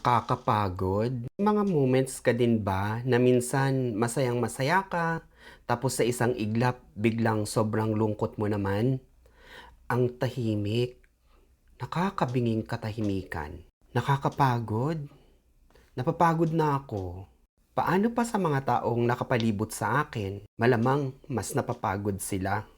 Nakakapagod. May mga moments ka din ba na minsan masayang-masaya ka, tapos sa isang iglap biglang sobrang lungkot mo naman? Ang tahimik, nakakabinging katahimikan. Nakakapagod? Napapagod na ako. Paano pa sa mga taong nakapalibot sa akin? Malamang mas napapagod sila.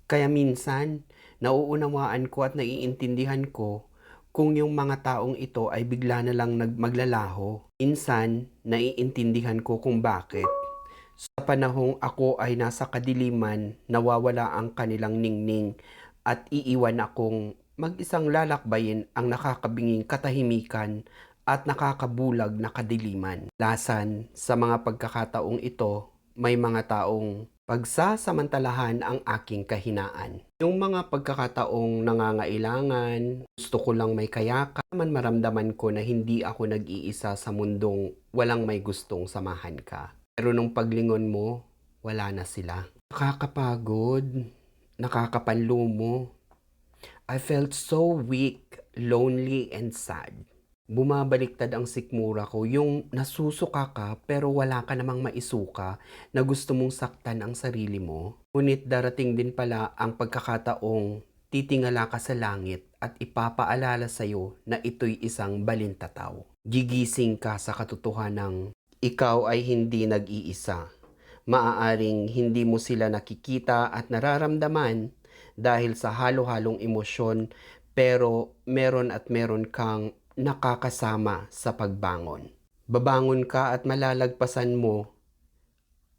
Kaya minsan, nauunawaan ko at naiintindihan ko kung yung mga taong ito ay bigla na lang maglalaho. Minsan, naiintindihan ko kung bakit. Sa panahong ako ay nasa kadiliman, nawawala ang kanilang ningning at iiwan akong mag-isang lalakbayin ang nakakabinging katahimikan at nakakabulag na kadiliman. Lasan, sa mga pagkakataong ito, may mga taong pagsasamantalahan ang aking kahinaan. Yung mga pagkakataong nangangailangan, gusto ko lang may kayakan, maramdaman ko na hindi ako nag-iisa sa mundong walang may gustong samahan ka. Pero nung paglingon mo, wala na sila. Nakakapagod, nakakapanlumo. I felt so weak, lonely, and sad. Bumabaliktad ang sikmura ko, yung nasusuka ka pero wala ka namang maisuka na gusto mong saktan ang sarili mo. Ngunit darating din pala ang pagkakataong titingala ka sa langit at ipapaalala sa'yo na ito'y isang balintataw. Gigising ka sa katotohanang ikaw ay hindi nag-iisa. Maaaring hindi mo sila nakikita at nararamdaman dahil sa halo-halong emosyon, pero meron kang nakakasama sa pagbangon. Babangon ka at malalagpasan mo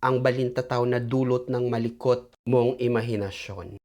ang balintataw na dulot ng malikot mong imahinasyon.